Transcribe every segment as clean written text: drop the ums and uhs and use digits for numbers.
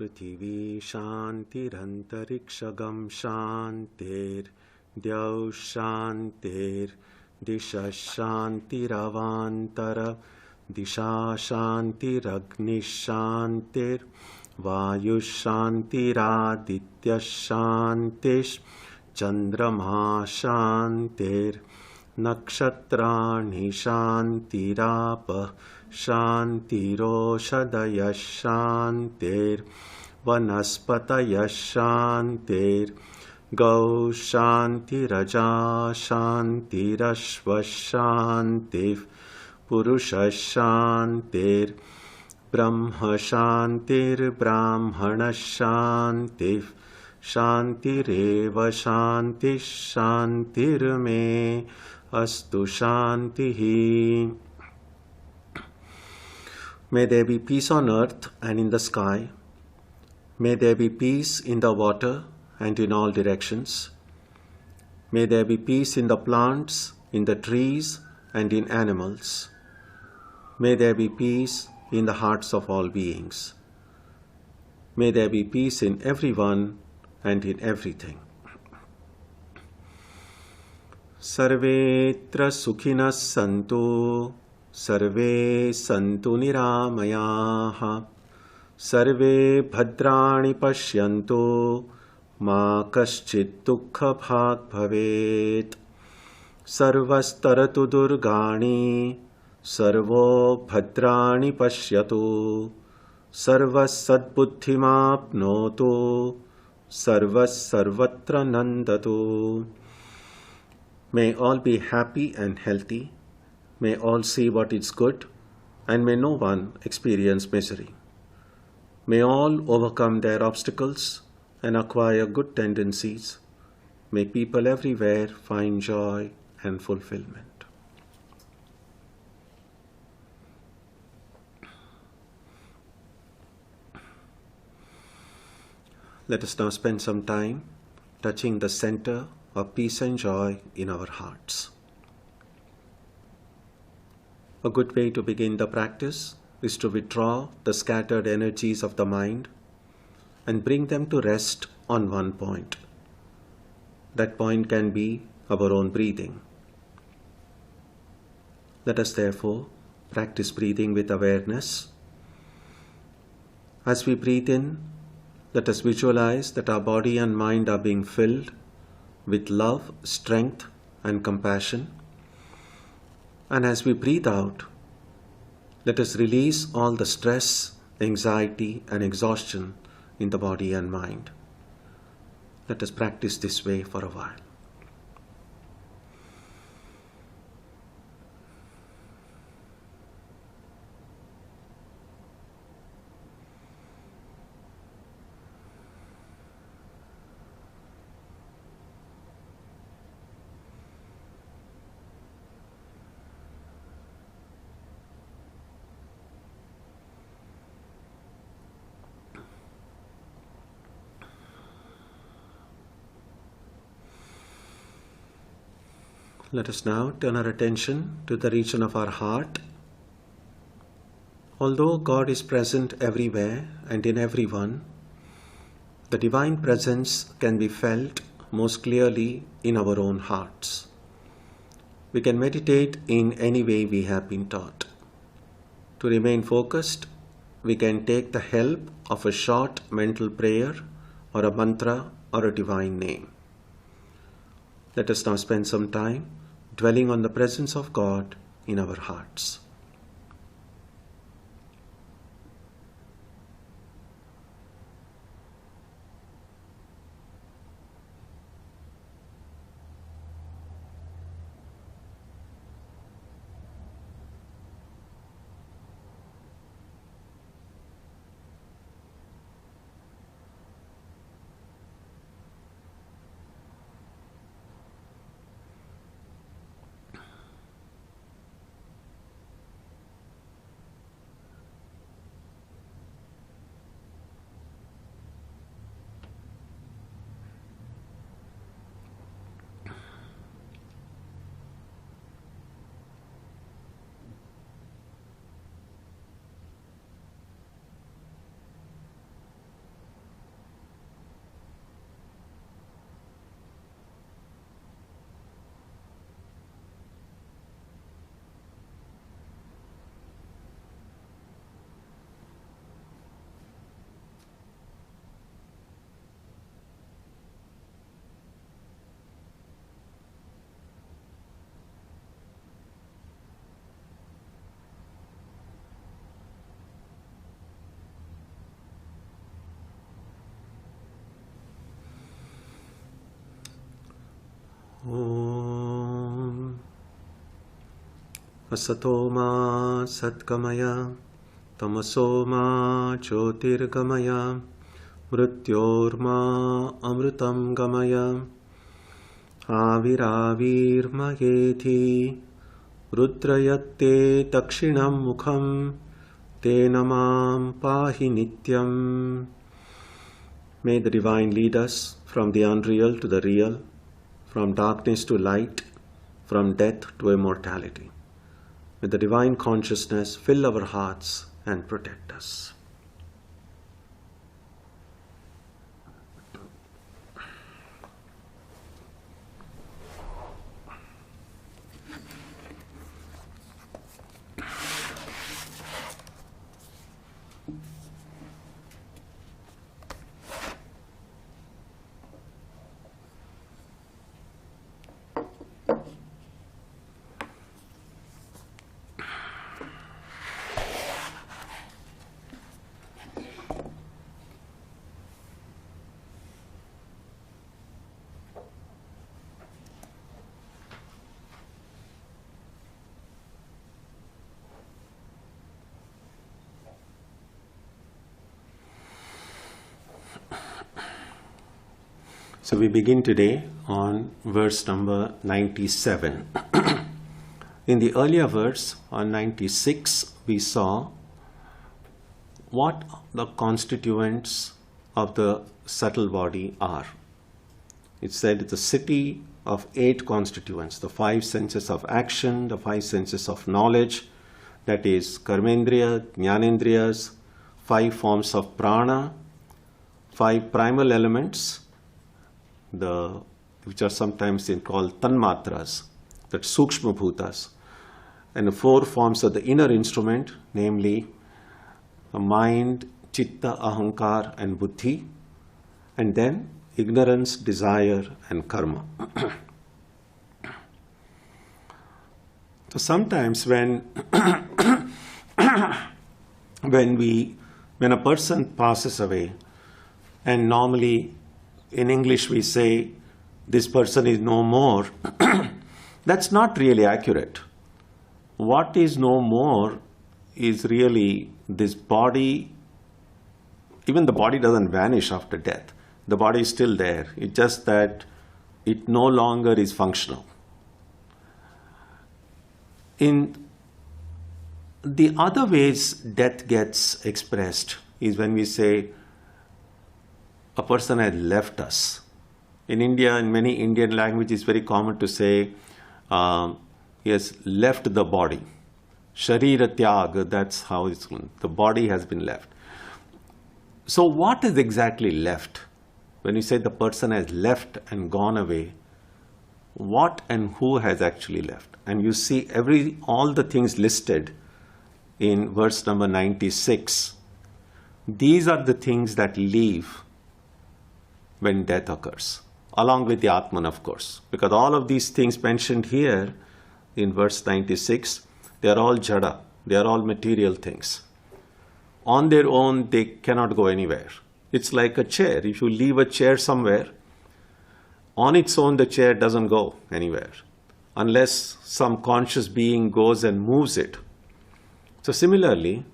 Prithvi Shantirantariksha Shantir Dyav Shantir Disha Shantiravantara Disha Shantiragni Shantir Vayu Shantiraditya Shantish Chandrama Shantir Nakshatrani Shantirapa Shantiroshadaya Shantir Vanaspataya Shantir Gau Shantiraja Shantirashva Shantir Purusha Shantir Brahma Shantir Brahmana Shantir Shantireva Shanti Shantirme Astu Shantihi. May there be peace on earth and in the sky. May there be peace in the water and in all directions. May there be peace in the plants, in the trees, and in animals. May there be peace in the hearts of all beings. May there be peace in everyone and in everything. Sarvetra sukhinas santu, sarve santu niramayaha, sarve bhadrani pashyantu, ma kaschit dukkha bhag bhavet, sarvastaratu durgani, sarvo bhadrani pashyatu, sarvas sadbuddhimapnotu, sarvas sarvatra nandatu. May all be happy and healthy, may all see what is good, and may no one experience misery. May all overcome their obstacles and acquire good tendencies. May people everywhere find joy and fulfillment. Let us now spend some time touching the center of peace and joy in our hearts. A good way to begin the practice is to withdraw the scattered energies of the mind and bring them to rest on one point. That point can be our own breathing. Let us therefore practice breathing with awareness. As we breathe in, let us visualize that our body and mind are being filled with love, strength, and compassion. And as we breathe out, let us release all the stress, anxiety, and exhaustion in the body and mind. Let us practice this way for a while. Let us now turn our attention to the region of our heart. Although God is present everywhere and in everyone, the Divine Presence can be felt most clearly in our own hearts. We can meditate in any way we have been taught. To remain focused, we can take the help of a short mental prayer or a mantra or a divine name. Let us now spend some time dwelling on the presence of God in our hearts. Asatoma Satgamaya Tamasoma Jyotirgamaya Mrityorma Amritam Gamaya Aviravirmayeti Rudrayatte Dakshinam Mukham Tenamam Pahi Nityam. May the Divine lead us from the unreal to the real, from darkness to light, from death to immortality. May the Divine Consciousness fill our hearts and protect us. So we begin today on verse number 97. In the earlier verse, on 96, we saw what the constituents of the subtle body are. It said it's a city of 8 constituents, the 5 senses of action, the 5 senses of knowledge, that is Karmendriya, Jnanendriyas, 5 forms of prana, 5 primal elements, which are sometimes called tanmatras, that sukshma bhutas, and the 4 forms of the inner instrument, namely mind, chitta, ahankar, and buddhi, and then ignorance, desire, and karma. So sometimes when a person passes away, and normally in English we say, this person is no more, that's not really accurate. What is no more is really this body. Even the body doesn't vanish after death. The body is still there. It's just that it no longer is functional. In the other ways death gets expressed is when we say, a person has left us. In India, in many Indian languages, it's very common to say, he has left the body. Sharira tyag, that's how it's going. The body has been left. So what is exactly left? When you say the person has left and gone away, what and who has actually left? And you see all the things listed in verse number 96. These are the things that leave when death occurs, along with the Atman, of course. Because all of these things mentioned here in verse 96, they are all jada, they are all material things. On their own, they cannot go anywhere. It's like a chair. If you leave a chair somewhere, on its own the chair doesn't go anywhere, unless some conscious being goes and moves it. So similarly,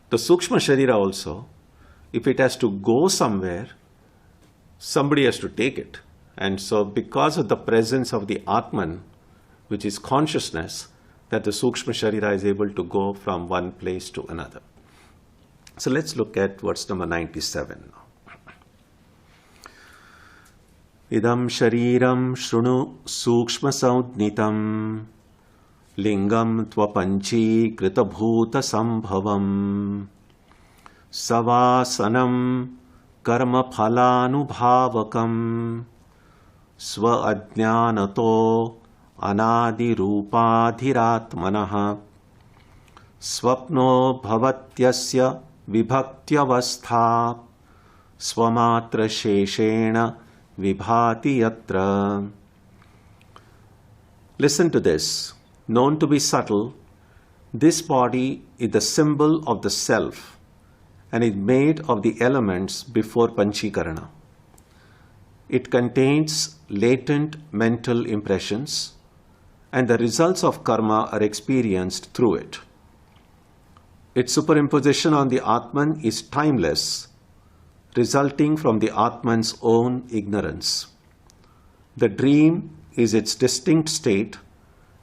the Sukshma Sharira also, if it has to go somewhere, somebody has to take it. And so because of the presence of the Atman, which is consciousness, that the Sukshma Sharira is able to go from one place to another. So let's look at verse number 97 now. Idam shariram shrunu sukshma saudnitam lingam tvapanchi krita bhuta sambhavam savasanam karma phalanubhavakam swa ajnanato anadi rupadhiratmanah swapno bhavatyasya vibhaktiyavastha swamatra sheshena vibhati yatra. Listen to this. Known to be subtle, this body is the symbol of the self and is made of the elements before Panchikarna. It contains latent mental impressions and the results of karma are experienced through it. Its superimposition on the Atman is timeless, resulting from the Atman's own ignorance. The dream is its distinct state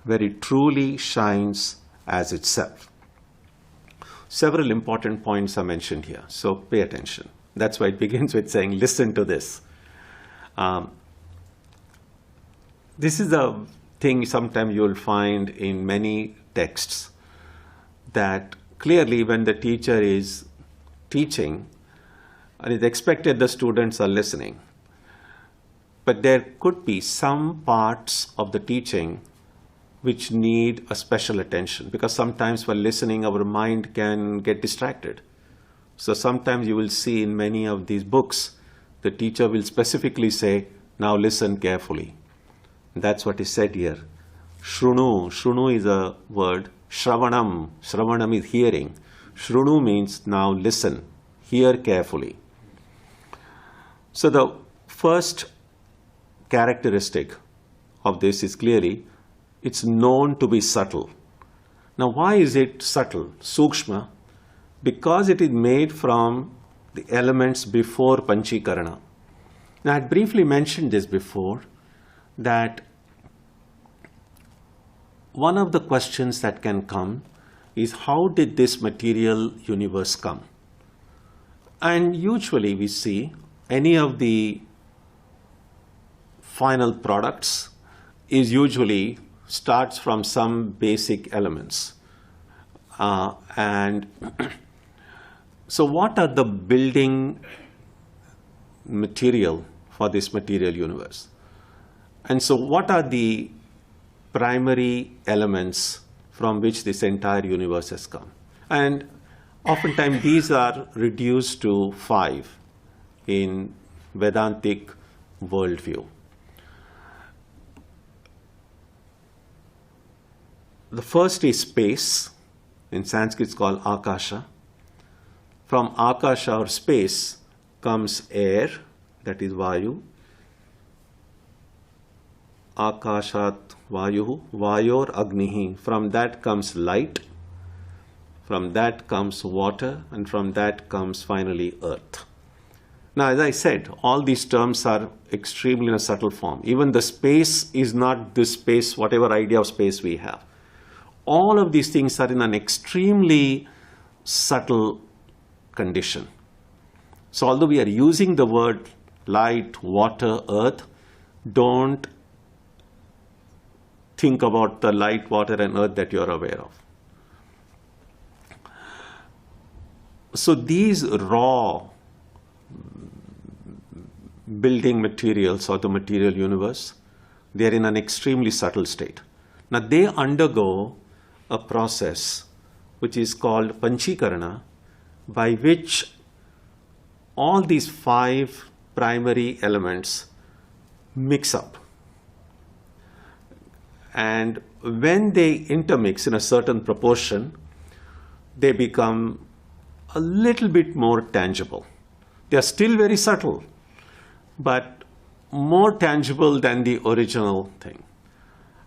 where it truly shines as itself. Several important points are mentioned here, so pay attention. That's why it begins with saying, listen to this. This is a thing sometimes you will find in many texts, that clearly when the teacher is teaching, and it's expected the students are listening, but there could be some parts of the teaching which need a special attention, because sometimes while listening our mind can get distracted. So sometimes you will see in many of these books, the teacher will specifically say, now listen carefully. That's what is said here. Shrunu, Shrunu is a word. Shravanam, Shravanam is hearing. Shrunu means now listen, hear carefully. So the first characteristic of this is clearly, it's known to be subtle. Now why is it subtle, sukshma? Because it is made from the elements before Panchikarna. Now I had briefly mentioned this before, that one of the questions that can come is, how did this material universe come? And usually we see any of the final products is usually starts from some basic elements. And so what are the building material for this material universe? And so what are the primary elements from which this entire universe has come? And oftentimes these are reduced to 5 in Vedantic worldview. The first is space. In Sanskrit it's called Akasha. From Akasha or space comes air, that is Vayu. Akashat Vayuhu, Vayor Agnihi. From that comes light, from that comes water, and from that comes finally earth. Now, as I said, all these terms are extremely in a subtle form. Even the space is not this space, whatever idea of space we have. All of these things are in an extremely subtle condition. So although we are using the word light, water, earth, don't think about the light, water, and earth that you are aware of. So these raw building materials or the material universe, they are in an extremely subtle state. Now they undergo a process which is called Panchikarna, by which all these 5 primary elements mix up. And when they intermix in a certain proportion, they become a little bit more tangible. They are still very subtle, but more tangible than the original thing.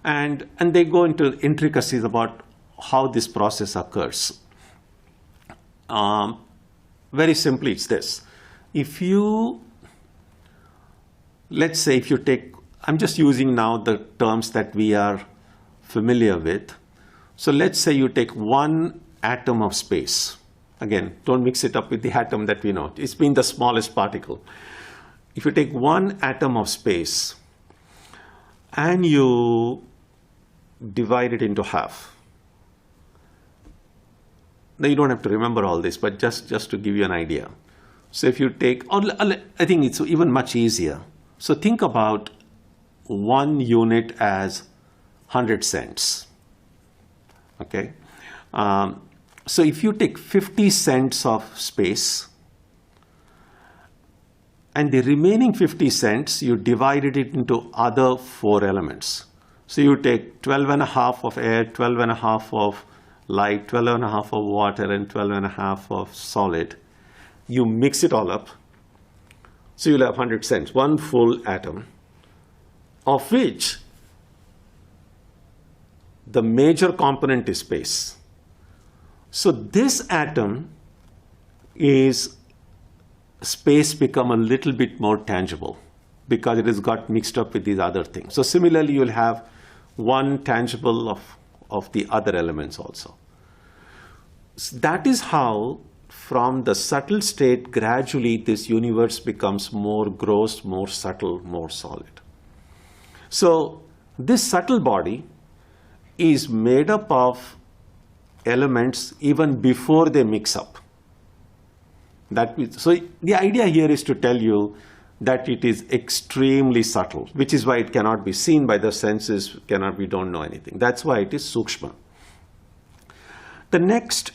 And they go into intricacies about how this process occurs. Very simply, it's this. If you, let's say if you take, I'm just using now the terms that we are familiar with. So let's say you take one atom of space. Again, don't mix it up with the atom that we know. It's been the smallest particle. If you take one atom of space and you divide it into half, now you don't have to remember all this, but just to give you an idea. So if you take, or I think it's even much easier. So think about one unit as 100 cents. Okay. So if you take 50 cents of space and the remaining 50 cents, you divided it into other 4 elements. So you take 12.5 of air, 12.5 of light, 12.5 of water, and 12.5 of solid. You mix it all up. So you'll have 100 cents, one full atom, of which the major component is space. So this atom is space become a little bit more tangible because it has got mixed up with these other things. So similarly, you'll have one tangible of the other elements also. So that is how from the subtle state, gradually this universe becomes more gross, more subtle, more solid. So this subtle body is made up of elements even before they mix up. So the idea here is to tell you that it is extremely subtle, which is why it cannot be seen by the senses, we don't know anything. That's why it is sukshma. The next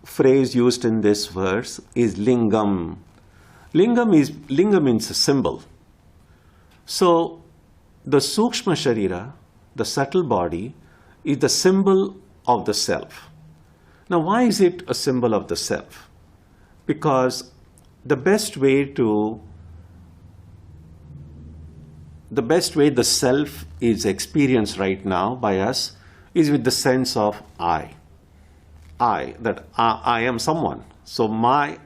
phrase used in this verse is lingam. Lingam means a symbol. So the sukshma sharira, the subtle body, is the symbol of the self. Now, why is it a symbol of the self? Because the best way the self is experienced right now by us is with the sense of I. That I am someone. So my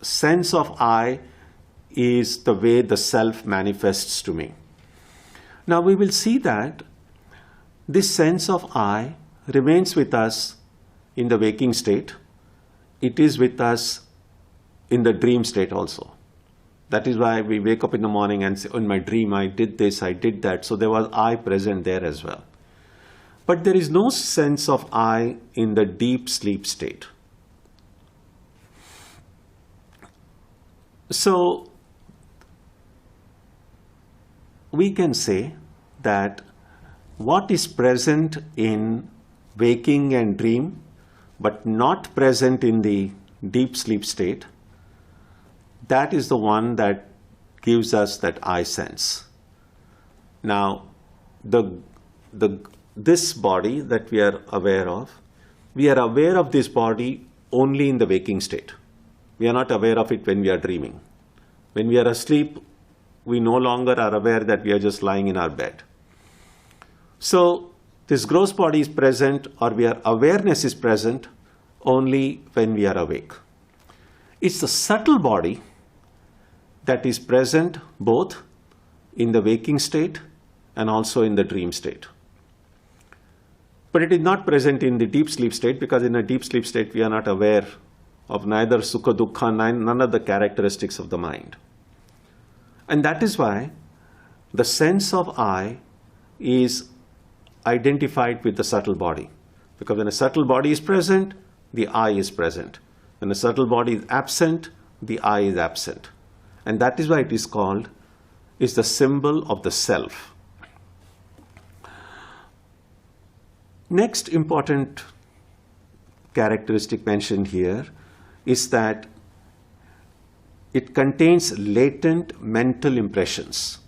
sense of I is the way the self manifests to me. Now we will see that this sense of I remains with us in the waking state. It is with us in the dream state also. That is why we wake up in the morning and say, in my dream I did this, I did that. So there was I present there as well. But there is no sense of I in the deep sleep state. So we can say that what is present in waking and dream, but not present in the deep sleep state, that is the one that gives us that I sense. Now, this body that we are aware of this body only in the waking state. We are not aware of it when we are dreaming. When we are asleep, we no longer are aware that we are just lying in our bed. So this gross body is present, or awareness is present only when we are awake. It's the subtle body that is present both in the waking state and also in the dream state. But it is not present in the deep sleep state, because in a deep sleep state we are not aware of neither sukha dukkha, none of the characteristics of the mind. And that is why the sense of I is identified with the subtle body. Because when a subtle body is present, the I is present. When a subtle body is absent, the I is absent. And that is why it is the symbol of the self. Next important characteristic mentioned here is that it contains latent mental impressions.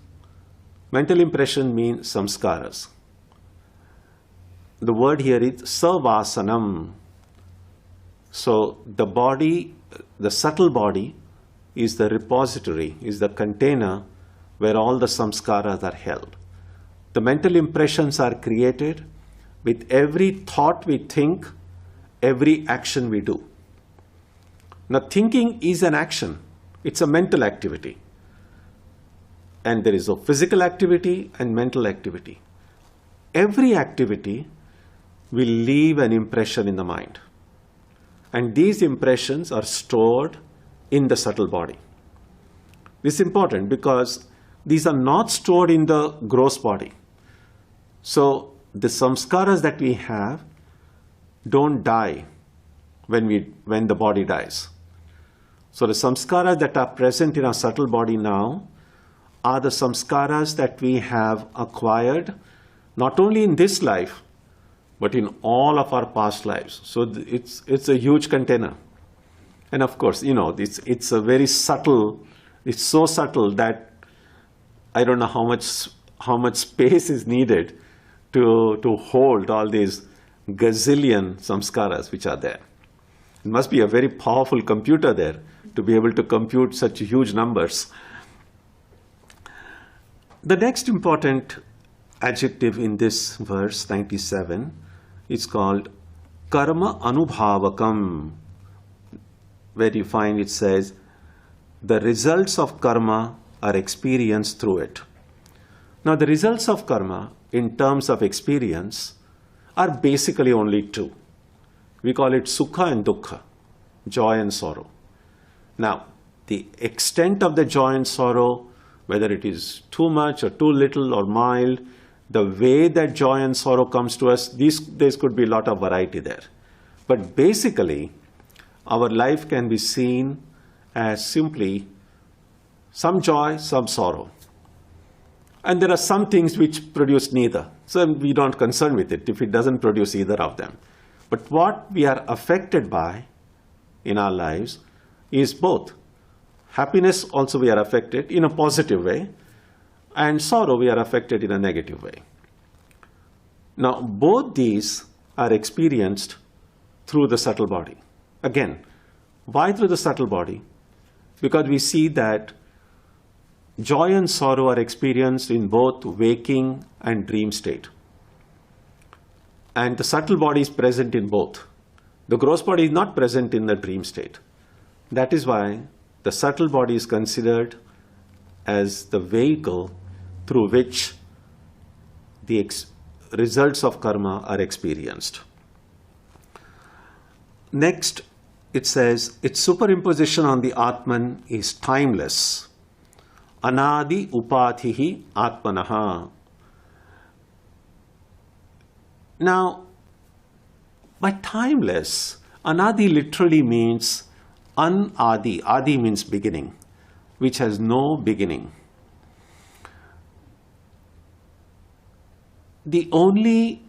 Mental impression means samskaras. The word here is savasanam. So the body, the subtle body, is the repository, is the container where all the samskaras are held. The mental impressions are created with every thought we think, every action we do. Now, thinking is an action. It's a mental activity. And there is a physical activity and mental activity. Every activity will leave an impression in the mind. And these impressions are stored in the subtle body. This is important because these are not stored in the gross body. So the samskaras that we have don't die when the body dies. So the samskaras that are present in our subtle body now are the samskaras that we have acquired not only in this life, but in all of our past lives. So it's a huge container. And of course, it's a very subtle, it's so subtle that I don't know how much space is needed to hold all these gazillion samskaras which are there. It must be a very powerful computer there to be able to compute such huge numbers. The next important adjective in this verse 97 is called Karma Anubhavakam, where you find it says, the results of karma are experienced through it. Now, the results of karma in terms of experience are basically only two. We call it sukha and dukkha, joy and sorrow. Now, the extent of the joy and sorrow, whether it is too much or too little or mild, the way that joy and sorrow comes to us, there could be a lot of variety there. But basically, our life can be seen as simply some joy, some sorrow. And there are some things which produce neither. So we don't concern with it if it doesn't produce either of them. But what we are affected by in our lives is both. Happiness also we are affected in a positive way, and sorrow we are affected in a negative way. Now, both these are experienced through the subtle body. Again, why through the subtle body? Because we see that joy and sorrow are experienced in both waking and dream state. And the subtle body is present in both. The gross body is not present in the dream state. That is why the subtle body is considered as the vehicle through which the results of karma are experienced. Next, it says, its superimposition on the Atman is timeless. Anadi upathihi atmanaha. Now, by timeless, anadi literally means unadi. Adi means beginning, which has no beginning. The only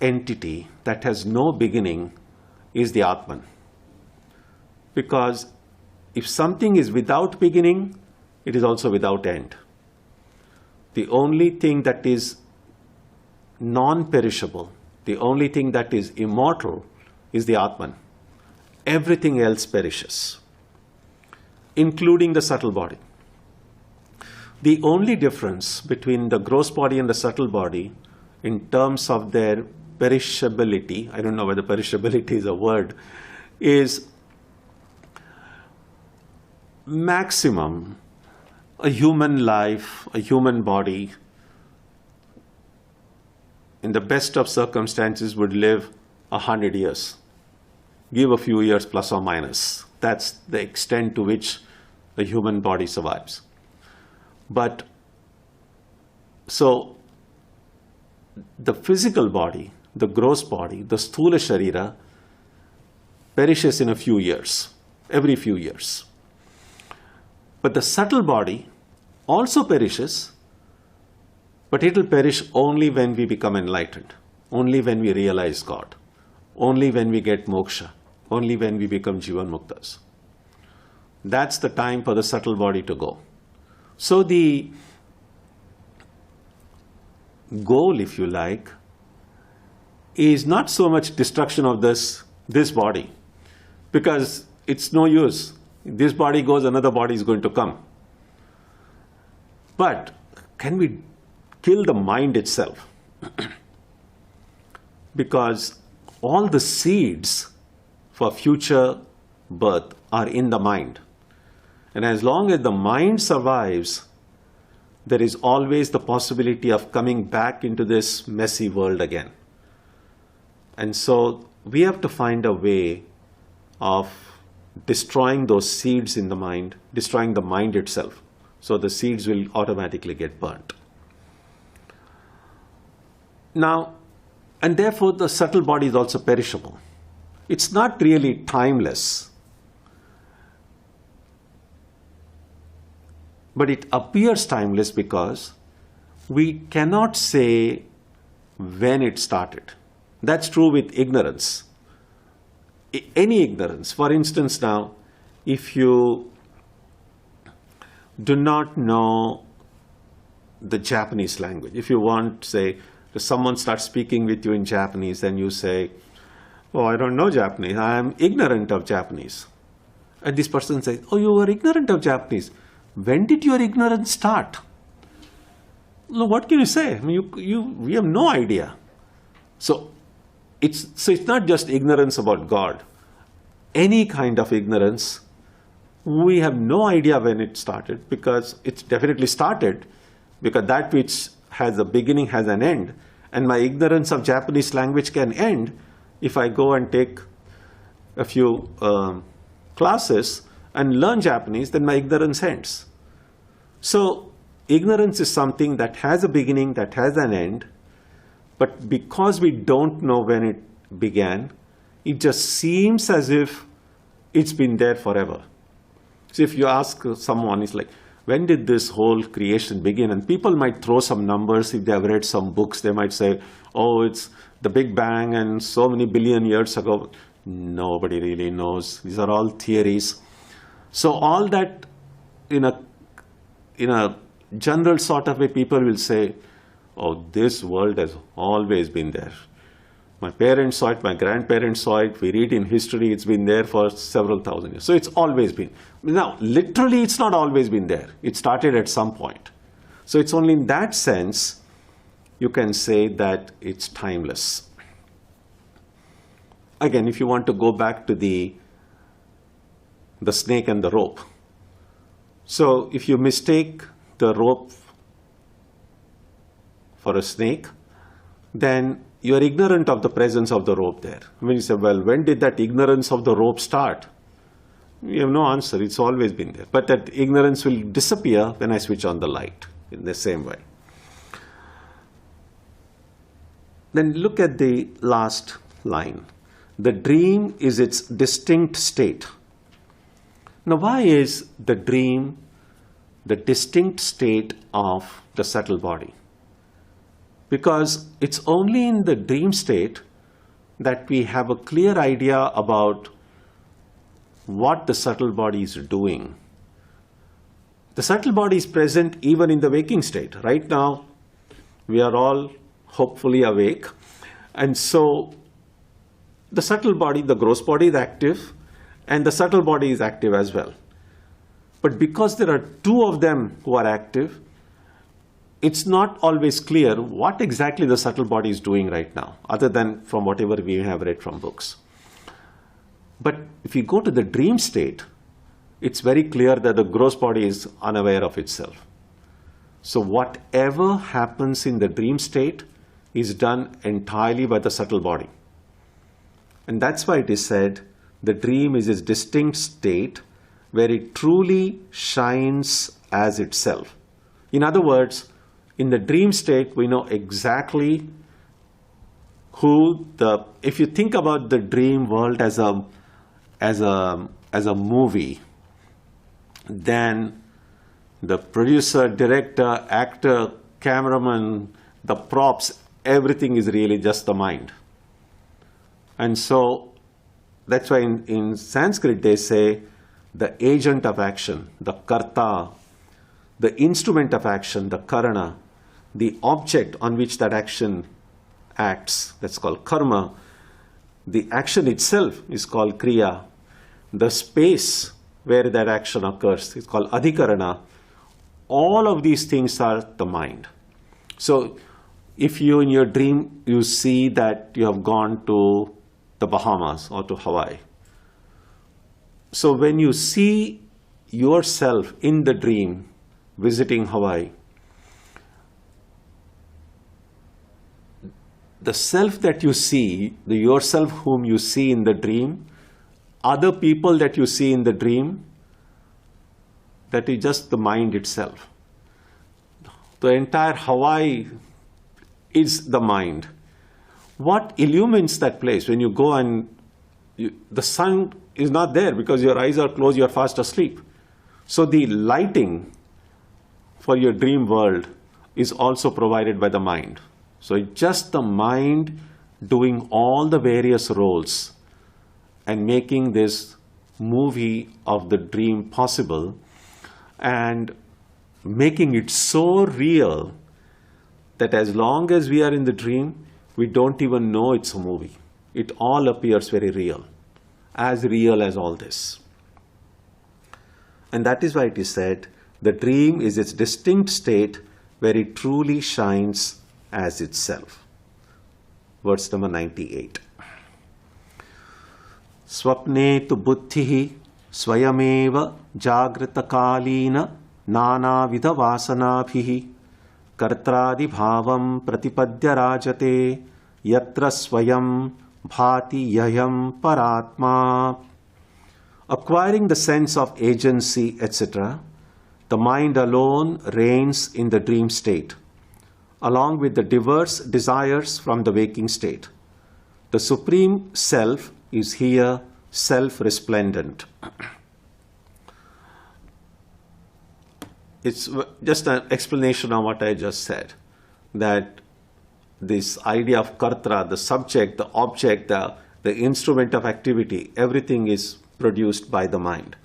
entity that has no beginning is the Atman. Because if something is without beginning, it is also without end. The only thing that is non-perishable, the only thing that is immortal is the Atman. Everything else perishes, including the subtle body. The only difference between the gross body and the subtle body in terms of their perishability, I don't know whether perishability is a word, is maximum a human life, a human body, in the best of circumstances would live 100 years. Give a few years plus or minus. That's the extent to which the human body survives. But so the physical body, the gross body, the sthula sharira perishes in a few years, every few years. But the subtle body also perishes, but it will perish only when we become enlightened, only when we realize God, only when we get moksha, only when we become Jivan Muktas. That's the time for the subtle body to go. So the goal, if you like, is not so much destruction of this body, because it's no use. This body goes, another body is going to come. But can we kill the mind itself? Because all the seeds for future birth are in the mind. And as long as the mind survives, there is always the possibility of coming back into this messy world again. And so we have to find a way of destroying those seeds in the mind, destroying the mind itself. So the seeds will automatically get burnt. Now, and therefore the subtle body is also perishable. It's not really timeless, but it appears timeless because we cannot say when it started. That's true with ignorance. Any ignorance. For instance, now, if you do not know the Japanese language, if you want, say, someone starts speaking with you in Japanese and you say, oh, I don't know Japanese, I am ignorant of Japanese. And this person says, oh, you are ignorant of Japanese. When did your ignorance start? Well, what can you say? I mean, we have no idea. So, it's not just ignorance about God. Any kind of ignorance, we have no idea when it started, because it's definitely started, because that which has a beginning has an end. And my ignorance of Japanese language can end if I go and take a few classes and learn Japanese, then my ignorance ends. So ignorance is something that has a beginning, that has an end, but because we don't know when it began, it just seems as if it's been there forever. So if you ask someone, it's like, when did this whole creation begin? And people might throw some numbers. If they have read some books, they might say, oh, it's the Big Bang and so many billion years ago. Nobody really knows. These are all theories. So all that, in a general sort of way, people will say, oh, this world has always been there. My parents saw it, my grandparents saw it, we read in history, it's been there for several thousand years. So it's always been. Now, literally, it's not always been there. It started at some point. So it's only in that sense you can say that it's timeless. Again, if you want to go back to the snake and the rope. So if you mistake the rope for a snake, then you are ignorant of the presence of the rope there. When you say, well, when did that ignorance of the rope start? You have no answer. It's always been there. But that ignorance will disappear when I switch on the light in the same way. Then look at the last line. The dream is its distinct state. Now, why is the dream the distinct state of the subtle body? Because it's only in the dream state that we have a clear idea about what the subtle body is doing. The subtle body is present even in the waking state. Right now, we are all hopefully awake. And so the subtle body, the gross body is active, and the subtle body is active as well. But because there are two of them who are active, it's not always clear what exactly the subtle body is doing right now, other than from whatever we have read from books. But if you go to the dream state, it's very clear that the gross body is unaware of itself. So whatever happens in the dream state is done entirely by the subtle body. And that's why it is said the dream is its distinct state where it truly shines as itself. In other words, in the dream state, we know exactly if you think about the dream world as a movie, then the producer, director, actor, cameraman, the props, everything is really just the mind. And so that's why in Sanskrit they say the agent of action, the karta, the instrument of action, the karana, the object on which that action acts, that's called karma. The action itself is called kriya. The space where that action occurs is called adhikarana. All of these things are the mind. So if you in your dream, you see that you have gone to the Bahamas or to Hawaii. So when you see yourself in the dream visiting Hawaii, the self that you see, the yourself whom you see in the dream, other people that you see in the dream, that is just the mind itself. The entire Hawaii is the mind. What illumines that place? When you go and the sun is not there because your eyes are closed, you are fast asleep. So the lighting for your dream world is also provided by the mind. So it's just the mind doing all the various roles and making this movie of the dream possible and making it so real that as long as we are in the dream, we don't even know it's a movie. It all appears very real as all this. And that is why it is said, the dream is its distinct state where it truly shines as itself. Verse number 98. Swapne tu buddhihi swayameva jagritakalina nanavidha vasanabhihi kartradi bhavam pratipadya rajate yatra swayam bhati yayam paratma. Acquiring the sense of agency, etc., the mind alone reigns in the dream state, along with the diverse desires from the waking state. The Supreme Self is here self-resplendent. It's just an explanation of what I just said, that this idea of kartra, the subject, the object, the instrument of activity, everything is produced by the mind.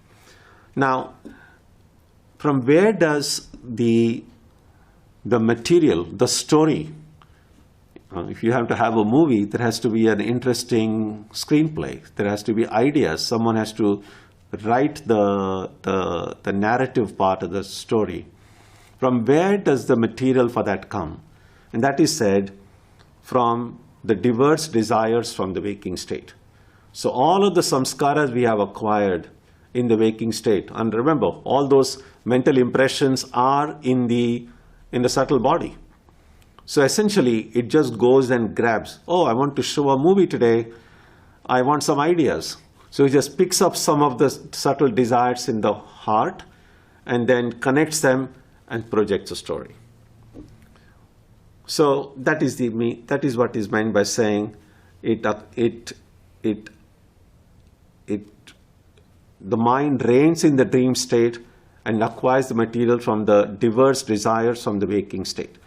Now, from where does the material, the story, if you have to have a movie, there has to be an interesting screenplay. There has to be ideas. Someone has to write the narrative part of the story. From where does the material for that come? And that is said from the diverse desires from the waking state. So all of the samskaras we have acquired in the waking state, and remember, all those mental impressions are in the subtle body. So essentially, it just goes and grabs, oh, I want to show a movie today, I want some ideas. So it just picks up some of the subtle desires in the heart and then connects them and projects a story. So that is what is meant by saying the mind reigns in the dream state and acquires the material from the diverse desires from the waking state.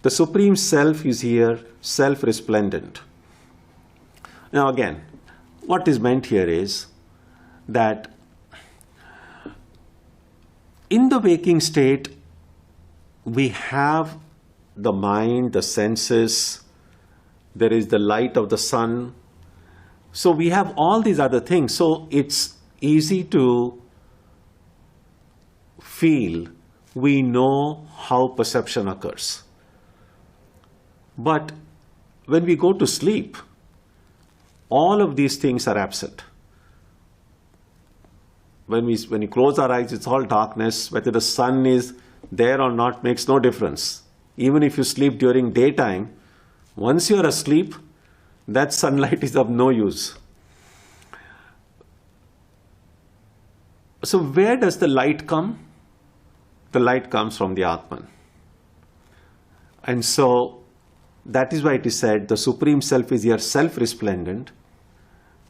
The Supreme Self is here self-resplendent. Now again, what is meant here is that in the waking state, we have the mind, the senses, there is the light of the sun. So we have all these other things. So it's easy to feel we know how perception occurs. But when we go to sleep, all of these things are absent. When we close our eyes, it's all darkness. Whether the sun is there or not makes no difference. Even if you sleep during daytime, once you're asleep, that sunlight is of no use. So where does the light come? The light comes from the Atman. And so that is why it is said the Supreme Self is here self-resplendent,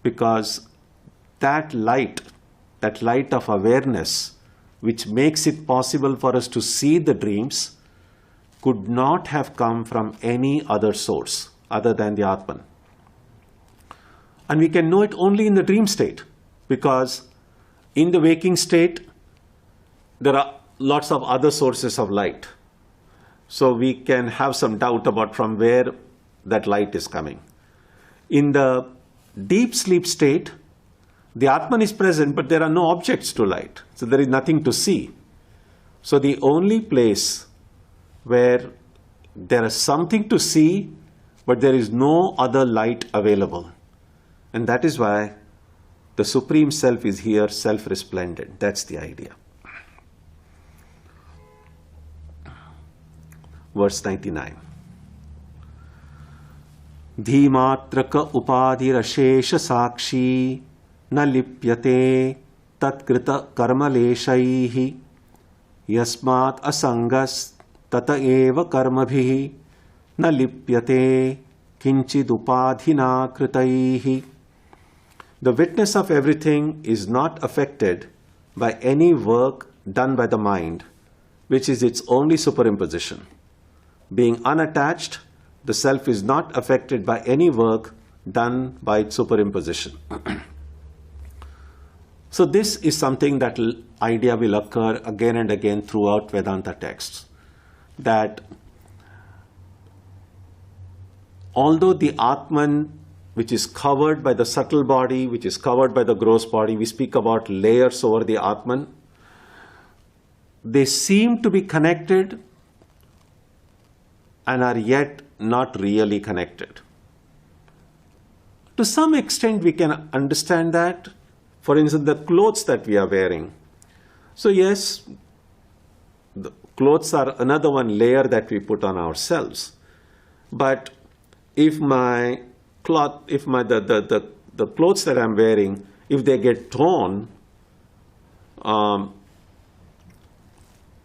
because that light of awareness, which makes it possible for us to see the dreams, could not have come from any other source other than the Atman. And we can know it only in the dream state, because in the waking state, there are lots of other sources of light. So we can have some doubt about from where that light is coming. In the deep sleep state, the Atman is present, but there are no objects to light. So there is nothing to see. So the only place where there is something to see, but there is no other light available. And that is why the Supreme Self is here self-resplendent. That's the idea. Verse 99. Dhimatraka upadirashesha sakshi na lipyate tatkrita karmaleshaihi yasmat asangas tata eva karmabhihi na lipyate kinchid upadhina kritaihi. The witness of everything is not affected by any work done by the mind, which is its only superimposition. Being unattached, the self is not affected by any work done by its superimposition. So this is something that idea will occur again and again throughout Vedanta texts. That although the Atman, which is covered by the subtle body, which is covered by the gross body, we speak about layers over the Atman, they seem to be connected and are yet not really connected. To some extent we can understand that. For instance, the clothes that we are wearing. So yes, the clothes are another one layer that we put on ourselves. But if the clothes that I'm wearing, if they get torn,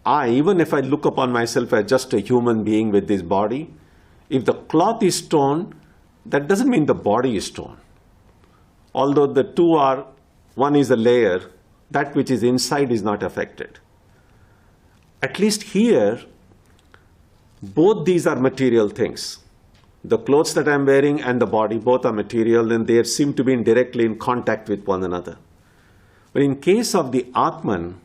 even if I look upon myself as just a human being with this body, if the cloth is torn, that doesn't mean the body is torn. Although the two are, one is a layer, that which is inside is not affected. At least here, both these are material things. The clothes that I'm wearing and the body, both are material, and they seem to be directly in contact with one another. But in case of the Atman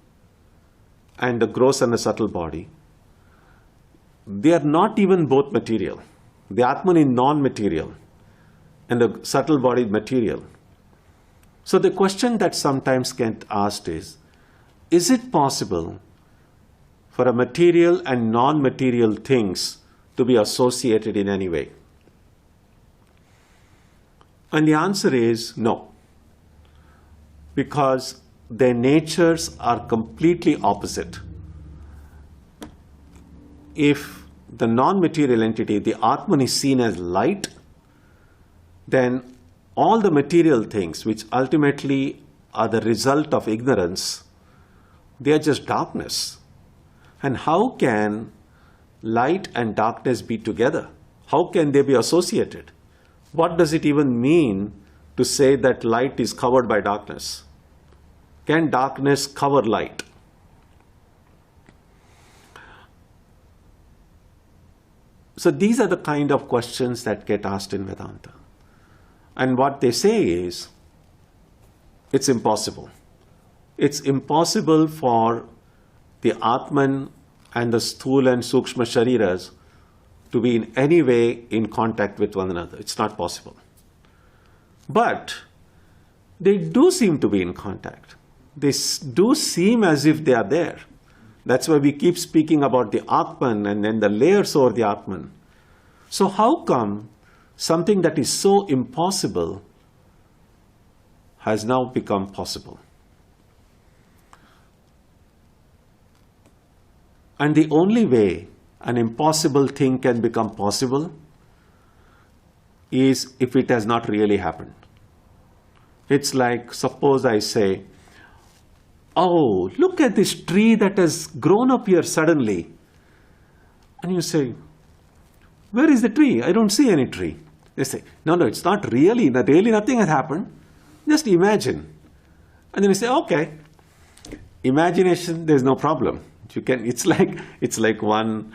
and the gross and the subtle body, they are not even both material. The Atman is non-material and the subtle body is material. So the question that sometimes gets asked is it possible for a material and non-material things to be associated in any way? And the answer is no, because their natures are completely opposite. If the non-material entity, the Atman, is seen as light, then all the material things which ultimately are the result of ignorance, they are just darkness. And how can light and darkness be together? How can they be associated? What does it even mean to say that light is covered by darkness? Can darkness cover light? So these are the kind of questions that get asked in Vedanta. And what they say is, it's impossible. It's impossible for the Atman and the Sthula and Sukshma Shariras to be in any way in contact with one another. It's not possible. But they do seem to be in contact. They do seem as if they are there. That's why we keep speaking about the Atman and then the layers over the Atman. So how come something that is so impossible has now become possible? And the only way an impossible thing can become possible is if it has not really happened. It's like, suppose I say, oh, look at this tree that has grown up here suddenly. And you say, where is the tree? I don't see any tree. They say, no, it's not really. Really nothing has happened. Just imagine. And then you say, okay, imagination, there's no problem. You can. It's like one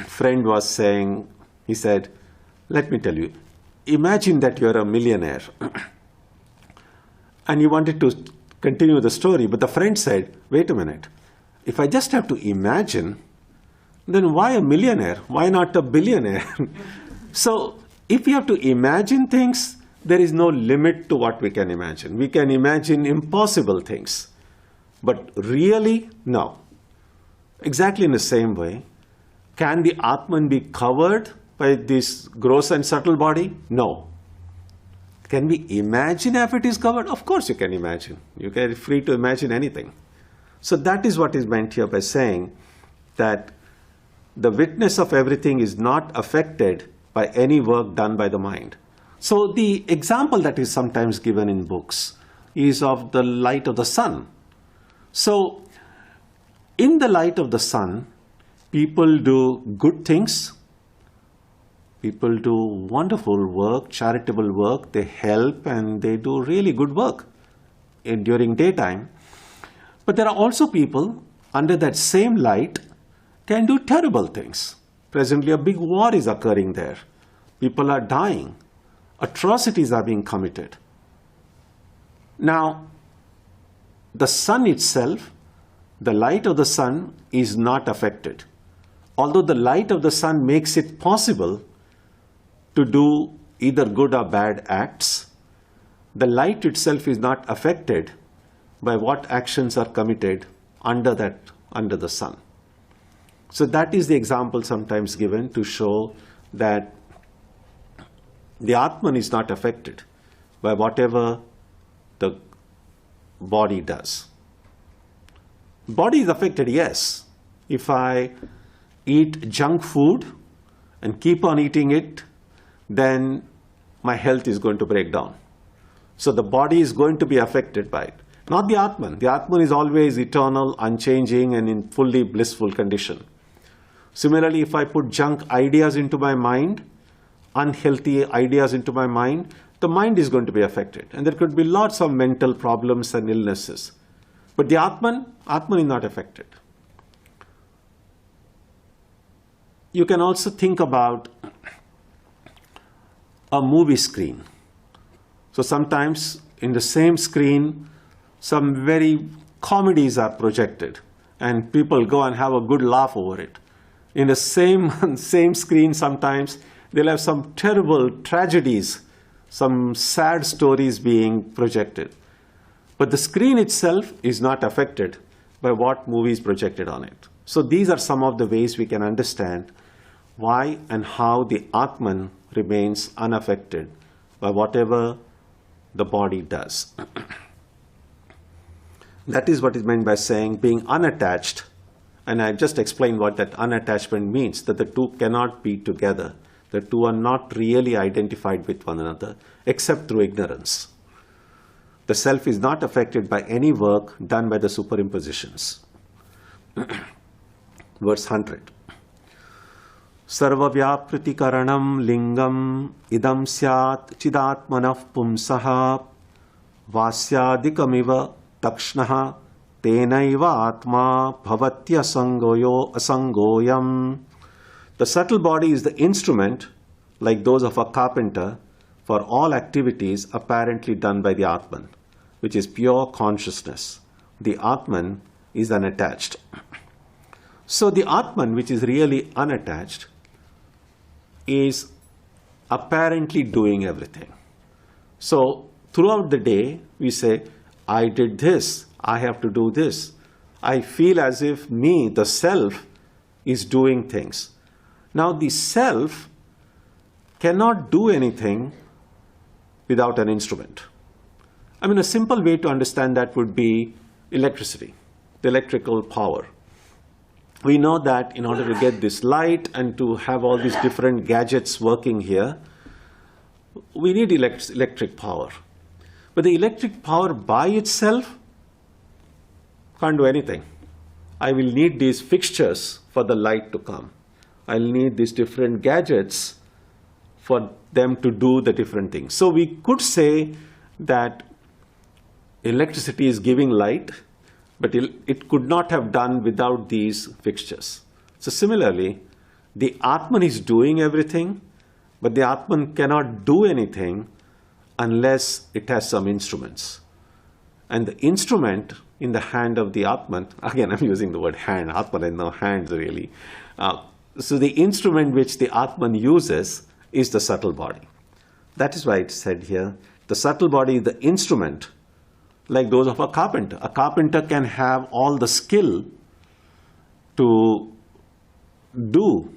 friend was saying, he said, let me tell you, imagine that you're a millionaire. And he wanted to continue the story, but the friend said, wait a minute, if I just have to imagine, then why a millionaire? Why not a billionaire? So if you have to imagine things, there is no limit to what we can imagine. We can imagine impossible things. But really, no. Exactly in the same way, can the Atman be covered by this gross and subtle body? No. Can we imagine if it is covered? Of course you can imagine. You are free to imagine anything. So that is what is meant here by saying that the witness of everything is not affected by any work done by the mind. So the example that is sometimes given in books is of the light of the sun. So in the light of the sun, people do good things. People do wonderful work, charitable work. They help and they do really good work during daytime. But there are also people under that same light can do terrible things. Presently, a big war is occurring there. People are dying. Atrocities are being committed. Now, the sun itself, the light of the sun is not affected. Although the light of the sun makes it possible to do either good or bad acts, the light itself is not affected by what actions are committed under the sun. So that is the example sometimes given to show that the Atman is not affected. by whatever the body does. Body is affected, yes. If I eat junk food and keep on eating it, then my health is going to break down. So the body is going to be affected by it. Not the Atman. The Atman is always eternal, unchanging, and in fully blissful condition. Similarly, if I put junk ideas into my mind, unhealthy ideas into my mind, the mind is going to be affected. And there could be lots of mental problems and illnesses. But the Atman is not affected. You can also think about a movie screen. So sometimes in the same screen, some very comedies are projected and people go and have a good laugh over it. In the same screen, sometimes they'll have some terrible tragedies, some sad stories being projected. But the screen itself is not affected by what movie is projected on it. So these are some of the ways we can understand why and how the Atman remains unaffected by whatever the body does. That is what is meant by saying being unattached. And I just explained what that unattachment means, that the two cannot be together. The two are not really identified with one another, except through ignorance. The self is not affected by any work done by the superimpositions. Verse 100. Sarvavyapritikaranam lingam idam syat chidatmanah pumsaha vasyadikamiva takshnaha tenaiva atma bhavatya asangoyam. The subtle body is the instrument, like those of a carpenter, for all activities apparently done by the Atman, which is pure consciousness. The Atman is unattached. So the Atman, which is really unattached, is apparently doing everything. So throughout the day, we say, I did this, I have to do this. I feel as if me, the self, is doing things. Now the self cannot do anything without an instrument. I mean, a simple way to understand that would be electricity, the electrical power. We know that in order to get this light and to have all these different gadgets working here, we need electric power. But the electric power by itself can't do anything. I will need these fixtures for the light to come. I'll need these different gadgets for them to do the different things. So we could say that electricity is giving light, but it could not have done without these fixtures. So similarly, the Atman is doing everything, but the Atman cannot do anything unless it has some instruments. And the instrument in the hand of the Atman, again I'm using the word hand, Atman and no hands really. So the instrument which the Atman uses is the subtle body. That is why it's said here, the subtle body is the instrument, like those of a carpenter. A carpenter can have all the skill to do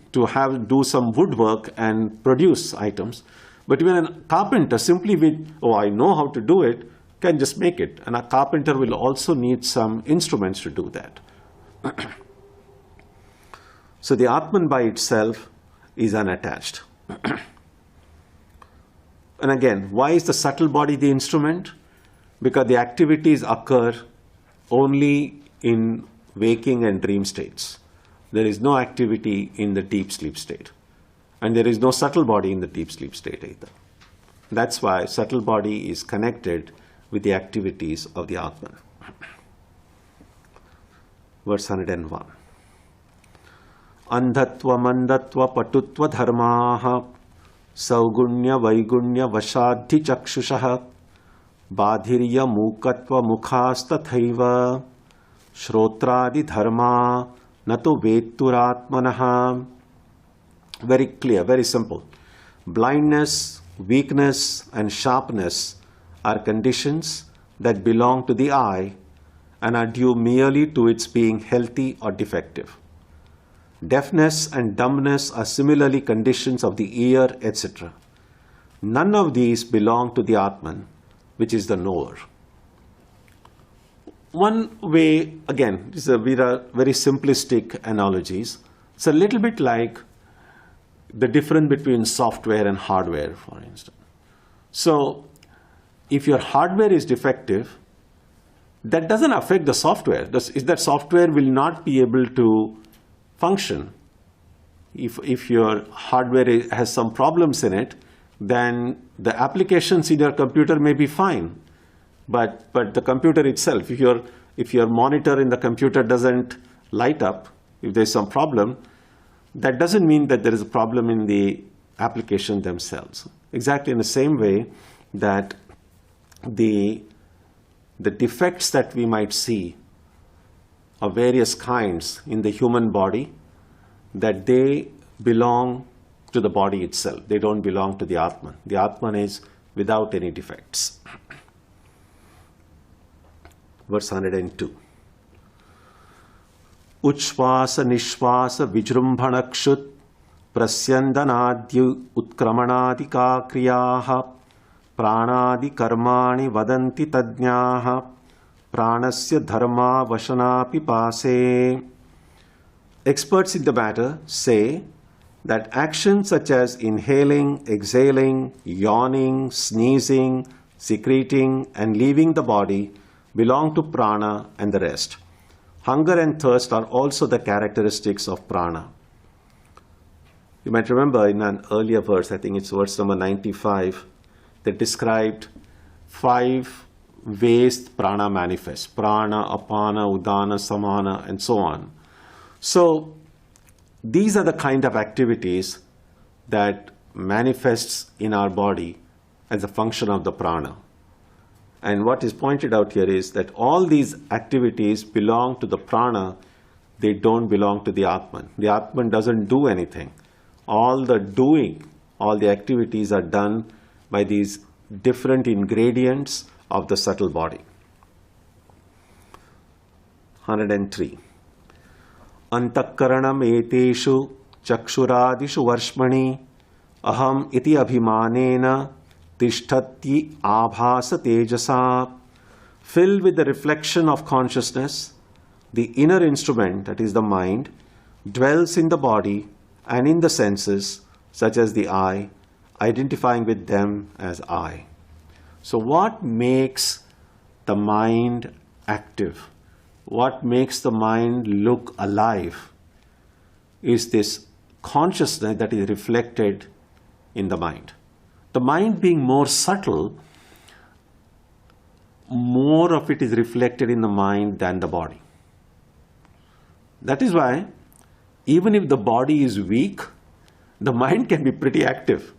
some woodwork and produce items. But when a carpenter simply with, oh, I know how to do it, can just make it. And a carpenter will also need some instruments to do that. So the Atman by itself is unattached. And again, why is the subtle body the instrument? Because the activities occur only in waking and dream states. There is no activity in the deep sleep state. And there is no subtle body in the deep sleep state either. That's why subtle body is connected with the activities of the Atman. Verse 101. Andhatva mandatva patutva dharmaha saugunya vaigunya vashadhi chakshushaha badhirya mukatva mukhastathaiva shrotradi dharma nato veturatmanaha. Very clear, very simple. Blindness, weakness, and sharpness are conditions that belong to the eye and are due merely to its being healthy or defective. Deafness and dumbness are similarly conditions of the ear, etc. None of these belong to the Atman which is the knower. One way, again, these are very simplistic analogies. It's a little bit like the difference between software and hardware, for instance. So, if your hardware is defective, that doesn't affect the software. That software will not be able to function. If your hardware has some problems in it, then the applications in your computer may be fine. But the computer itself, if your monitor in the computer doesn't light up, if there's some problem, that doesn't mean that there is a problem in the application themselves. Exactly in the same way that the defects that we might see of various kinds in the human body, that they belong to the body itself. They don't belong to the Atman. The Atman is without any defects. Verse 102. Uchvasa nishvasa vijrumbhanakshut prasyandanadyu utkramanadika kriyaha pranadi karmani vadanti tadnyaha pranasya dharma vashana pipase. Experts in the matter say that actions such as inhaling, exhaling, yawning, sneezing, secreting, and leaving the body belong to prana and the rest. Hunger and thirst are also the characteristics of prana. You might remember in an earlier verse, I think it's verse number 95, that described 5 ways prana manifests. Prana, apana, udana, samana, and so on. So these are the kind of activities that manifests in our body as a function of the prana. And what is pointed out here is that all these activities belong to the prana, they don't belong to the Atman. The Atman doesn't do anything. All the doing, all the activities are done by these different ingredients of the subtle body. 103. Antakaranam eteshu chakshuradishu varshmani aham iti abhimanena tishtati abhasa tejasa. Filled with the reflection of consciousness, the inner instrument, that is the mind, dwells in the body and in the senses, such as the eye, identifying with them as I. So what makes the mind active? What makes the mind look alive is this consciousness that is reflected in the mind. The mind being more subtle, more of it is reflected in the mind than the body. That is why even if the body is weak, the mind can be pretty active.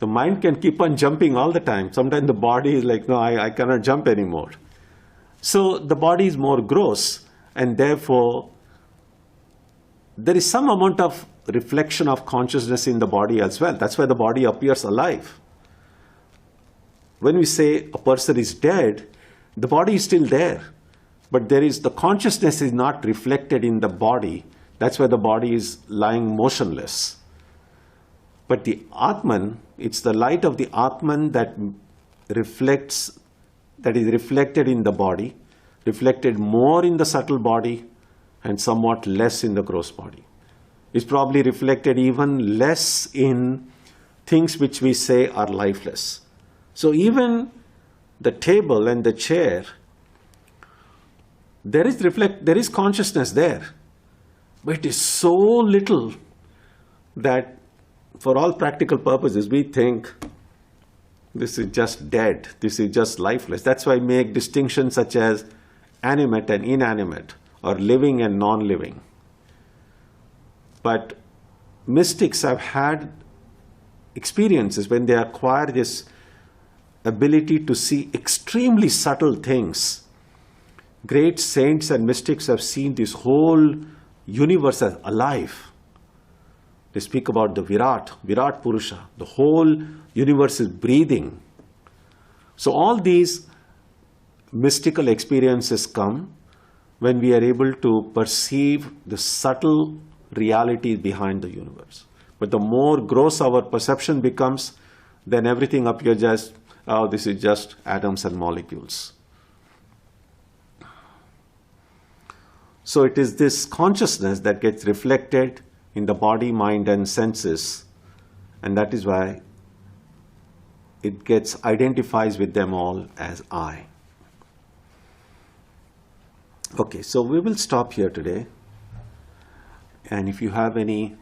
The mind can keep on jumping all the time. Sometimes the body is like, no, I cannot jump anymore. So the body is more gross, and therefore there is some amount of reflection of consciousness in the body as well. That's why the body appears alive. When we say a person is dead, the body is still there, but the consciousness is not reflected in the body. That's why the body is lying motionless. But the Atman, it's the light of the Atman that reflects, that is reflected in the body, reflected more in the subtle body and somewhat less in the gross body. It's probably reflected even less in things which we say are lifeless. So even the table and the chair, there is consciousness there, but it is so little that for all practical purposes we think this is just dead, this is just lifeless. That's why I make distinctions such as animate and inanimate, or living and non-living. But mystics have had experiences when they acquire this ability to see extremely subtle things. Great saints and mystics have seen this whole universe as alive. They speak about the Virat Purusha. The whole universe is breathing. So all these mystical experiences come when we are able to perceive the subtle reality behind the universe. But the more gross our perception becomes, then everything appears oh, this is just atoms and molecules. So it is this consciousness that gets reflected in the body, mind, and senses, and that is why it gets identifies with them all as I. Okay, so we will stop here today. And if you have any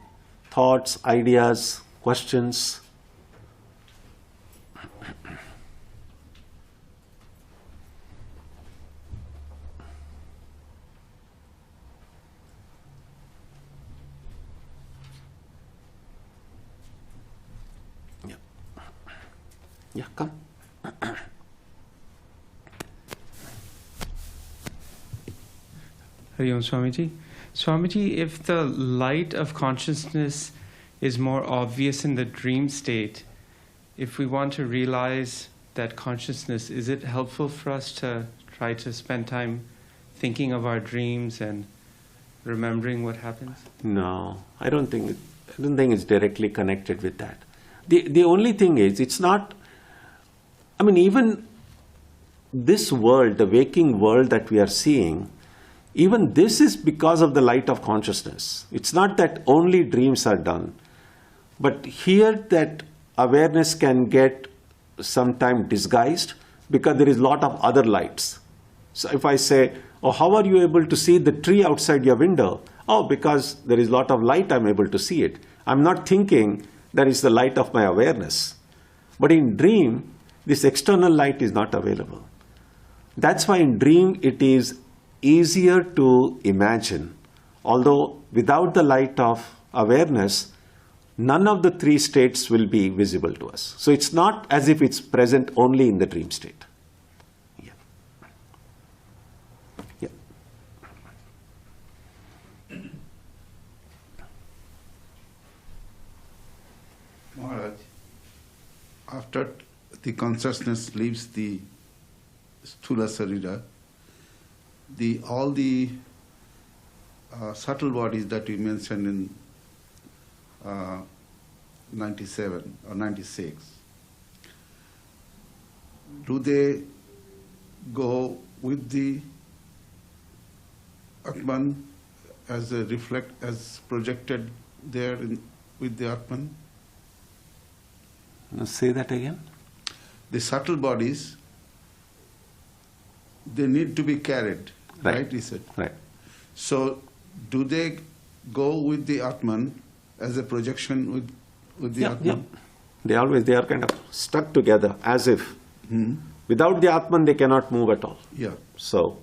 thoughts, ideas, questions, yeah, come. Hari Om Swamiji. Swamiji, if the light of consciousness is more obvious in the dream state, if we want to realize that consciousness, is it helpful for us to try to spend time thinking of our dreams and remembering what happens? No, I don't think it's directly connected with that. The only thing is, it's not, I mean, even this world, the waking world that we are seeing, even this is because of the light of consciousness. It's not that only dreams are done, but here that awareness can get sometimes disguised because there is a lot of other lights. So if I say, oh, how are you able to see the tree outside your window? Oh, because there is a lot of light, I'm able to see it. I'm not thinking that is the light of my awareness. But in dream, this external light is not available. That's why in dream it is easier to imagine. Although without the light of awareness, none of the three states will be visible to us. So it's not as if it's present only in the dream state. Yeah. Yeah. Maharaj, after the consciousness leaves the Sthula Sarira, all the subtle bodies that you mentioned in 97 or 96, do they go with the Atman as as projected there with the Atman? Now say that again. The subtle bodies, they need to be carried, right? He said. Right. So, do they go with the Atman as a projection with the Atman? Yeah. They are kind of stuck together as if. Without the Atman, they cannot move at all. Yeah. So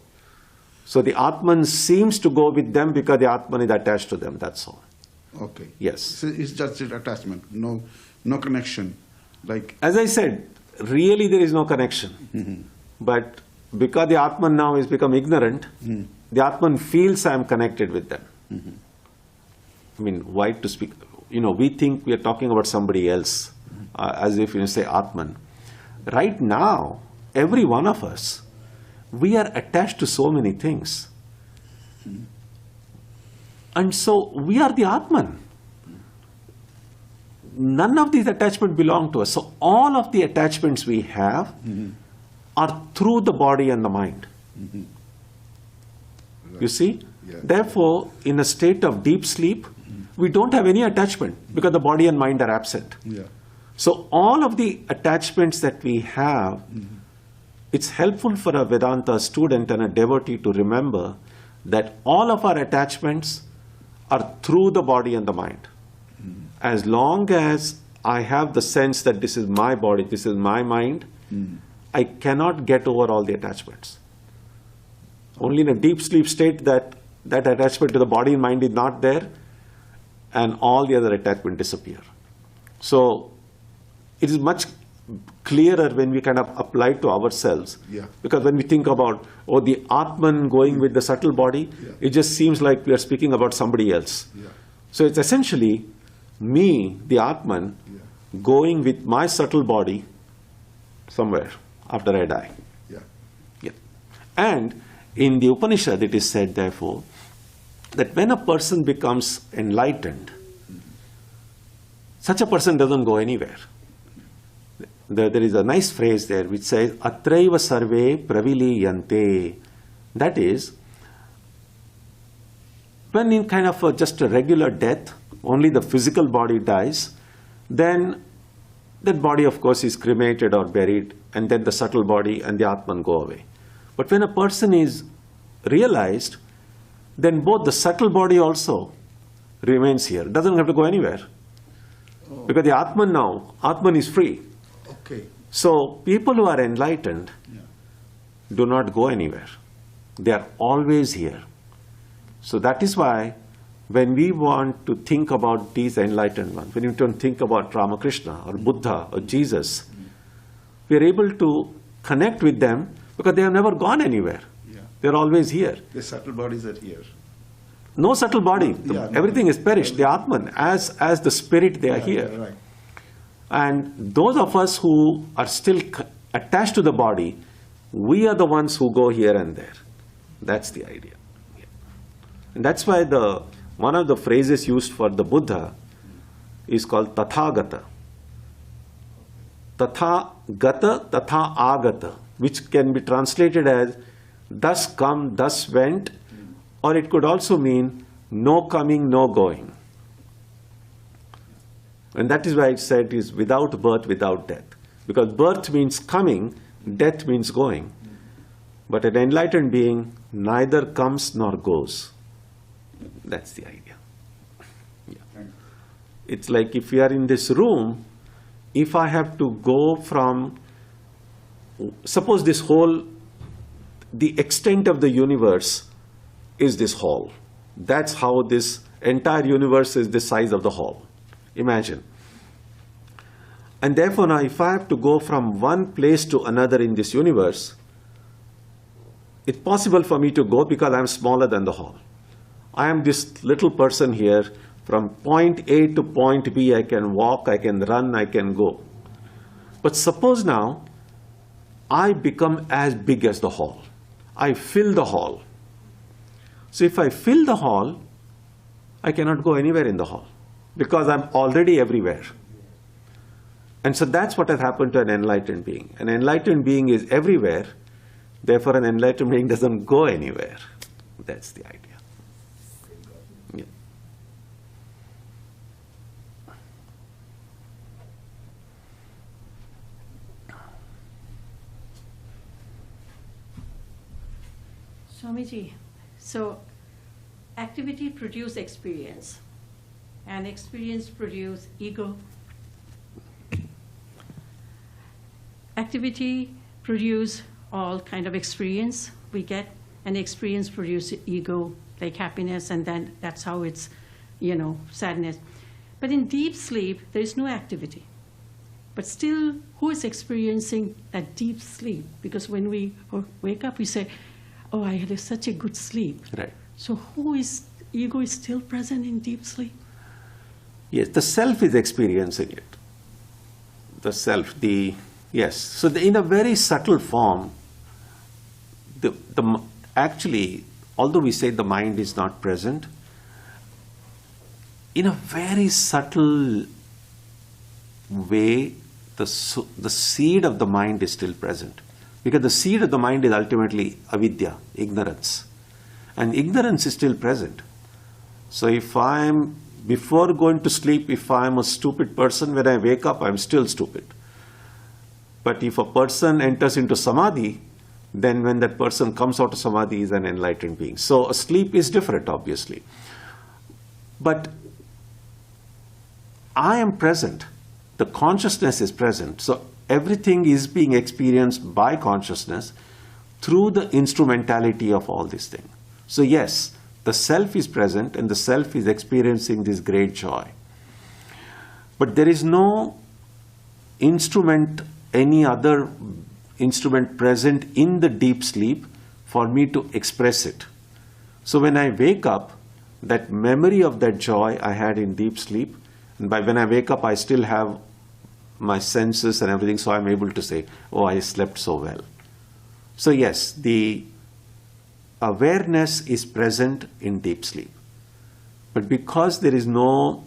the Atman seems to go with them because the Atman is attached to them. That's all. Okay. Yes. So it's just an attachment, no connection. Like as I said, really there is no connection. But because the Atman now has become ignorant, the Atman feels I am connected with them. I mean, why to speak? We think we are talking about somebody else, as if you say Atman. Right now, every one of us, we are attached to so many things. And so we are the Atman. None of these attachments belong to us. So all of the attachments we have are through the body and the mind. You see? Yeah. Therefore, in a state of deep sleep, we don't have any attachment because the body and mind are absent. Yeah. So all of the attachments that we have, it's helpful for a Vedanta student and a devotee to remember that all of our attachments are through the body and the mind. As long as I have the sense that this is my body, this is my mind, I cannot get over all the attachments. Only in a deep sleep state that attachment to the body and mind is not there, and all the other attachments disappear. So it is much clearer when we kind of apply to ourselves. Yeah. Because when we think about, the Atman going with the subtle body, it just seems like we are speaking about somebody else. Yeah. So it's essentially me, the Atman, going with my subtle body somewhere after I die. Yeah. Yeah. And in the Upanishad it is said, therefore, that when a person becomes enlightened, such a person doesn't go anywhere. there is a nice phrase there which says, Atraiva sarve praviliyante. That is, when in kind of just a regular death, only the physical body dies, then that body of course is cremated or buried, and then the subtle body and the Atman go away. But when a person is realized, then both the subtle body also remains here, doesn't have to go anywhere. Oh. Because the Atman is free. Okay. So people who are enlightened do not go anywhere. They are always here. So that is why when we want to think about these enlightened ones, when we don't think about Ramakrishna or Buddha or Jesus, we are able to connect with them because they have never gone anywhere. Yeah. They are always here. The subtle bodies are here. No subtle body. Yeah, everything is perished. The Atman, as the spirit, they are here. Yeah, right. And those of us who are still attached to the body, we are the ones who go here and there. That's the idea. Yeah. And that's why one of the phrases used for the Buddha is called Tathagata. Tathagata, Tatha Agata, which can be translated as thus come, thus went, or it could also mean no coming, no going. And that is why it said is without birth, without death. Because birth means coming, death means going. But an enlightened being neither comes nor goes. That's the idea. Yeah. It's like if we are in this room, if I have to go from, suppose this whole, the extent of the universe is this hall. That's how this entire universe is the size of the hall. Imagine. And therefore now if I have to go from one place to another in this universe, it's possible for me to go because I am smaller than the hall. I am this little person here. From point A to point B, I can walk, I can run, I can go. But suppose now I become as big as the hall. I fill the hall. So if I fill the hall, I cannot go anywhere in the hall because I'm already everywhere. And so that's what has happened to an enlightened being. An enlightened being is everywhere, therefore an enlightened being doesn't go anywhere. That's the idea. Yeah. Swamiji, so activity produces experience, and experience produces ego. Activity produces all kind of experience we get, and experience produces ego, like happiness, and then that's how it's, sadness. But in deep sleep, there is no activity. But still, who is experiencing that deep sleep? Because when we wake up, we say, oh, I had such a good sleep. Right. So ego is still present in deep sleep? Yes, the self is experiencing it. The self, yes. So in a very subtle form, actually, although we say the mind is not present, in a very subtle way, the seed of the mind is still present. Because the seed of the mind is ultimately avidya, ignorance. And ignorance is still present. So before going to sleep, if I'm a stupid person, when I wake up, I'm still stupid. But if a person enters into samadhi, then when that person comes out of samadhi, he is an enlightened being. So sleep is different, obviously. But I am present. The consciousness is present. So everything is being experienced by consciousness through the instrumentality of all these things. So yes, the self is present and the self is experiencing this great joy. But there is no instrument, any other instrument present in the deep sleep for me to express it. So when I wake up, that memory of that joy I had in deep sleep, and when I wake up I still have my senses and everything, so I'm able to say, oh, I slept so well. So yes, the awareness is present in deep sleep. But because there is the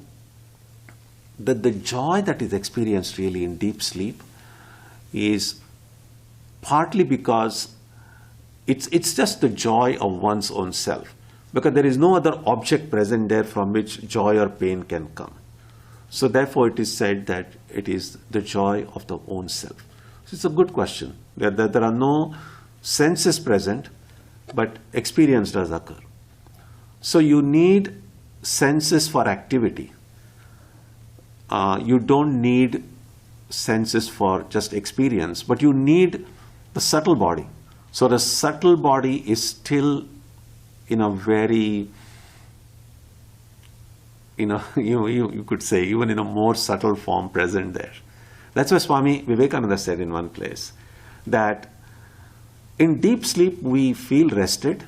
joy that is experienced really in deep sleep is partly because it's just the joy of one's own self, because there is no other object present there from which joy or pain can come. So therefore it is said that it is the joy of the own self. So it's a good question. There are no senses present, but experience does occur. So you need senses for activity. You don't need senses for just experience, but you need the subtle body. So the subtle body is still in a very, you could say, even in a more subtle form present there. That's why Swami Vivekananda said in one place that in deep sleep we feel rested,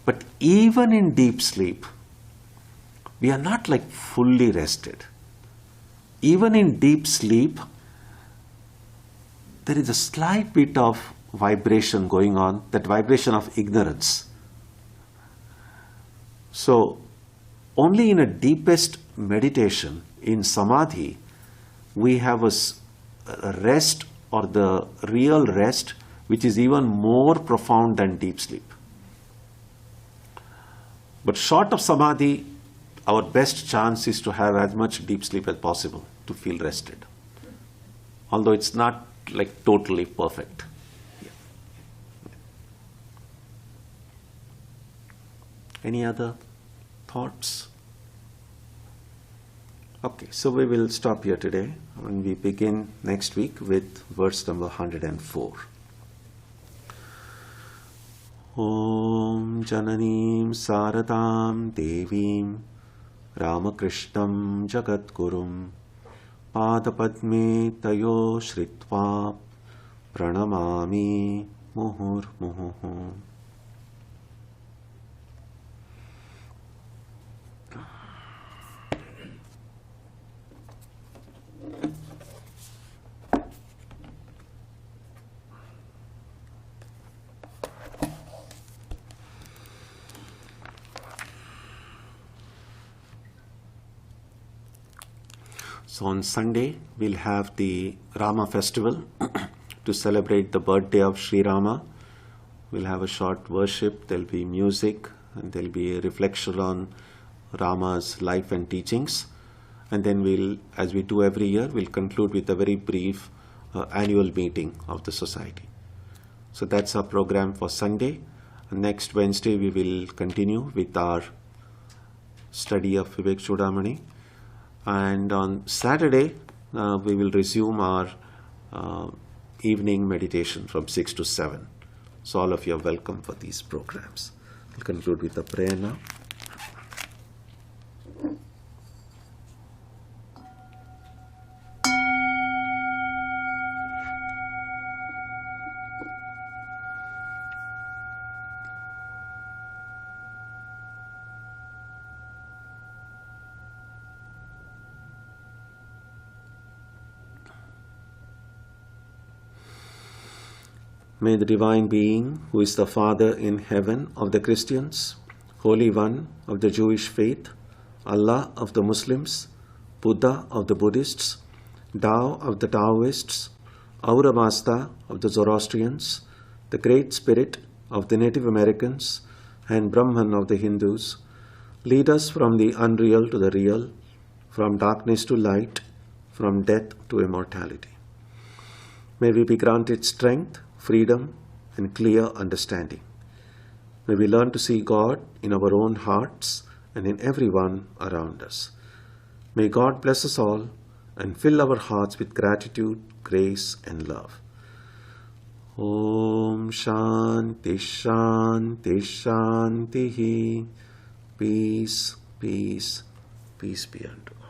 but even in deep sleep we are not like fully rested. Even in deep sleep there is a slight bit of vibration going on, that vibration of ignorance. So only in a deepest meditation, in samadhi, we have a rest, or the real rest, which is even more profound than deep sleep. But short of samadhi, our best chance is to have as much deep sleep as possible, to feel rested. Although it's not like totally perfect. Any other thoughts? Okay, so we will stop here today and we begin next week with verse number 104. Om Jananim Saradam Devim Ramakrishnam Jagadgurum Padapadme Tayo Shritva Pranamami Muhur Muhuhu. So on Sunday, we'll have the Rama Festival to celebrate the birthday of Sri Rama. We'll have a short worship, there'll be music, and there'll be a reflection on Rama's life and teachings. And then we'll, as we do every year, we'll conclude with a very brief annual meeting of the society. So that's our program for Sunday. And next Wednesday, we will continue with our study of Vivekachudamani. And on Saturday, we will resume our evening meditation from 6 to 7. So all of you are welcome for these programs. We'll conclude with a prayer now. May the Divine Being, who is the Father in heaven of the Christians, Holy One of the Jewish faith, Allah of the Muslims, Buddha of the Buddhists, Tao of the Taoists, Ahura Mazda of the Zoroastrians, the Great Spirit of the Native Americans, and Brahman of the Hindus, lead us from the unreal to the real, from darkness to light, from death to immortality. May we be granted strength, freedom, and clear understanding. May we learn to see God in our own hearts and in everyone around us. May God bless us all and fill our hearts with gratitude, grace, and love. Om Shanti Shanti Shanti. Peace, peace, peace be unto all.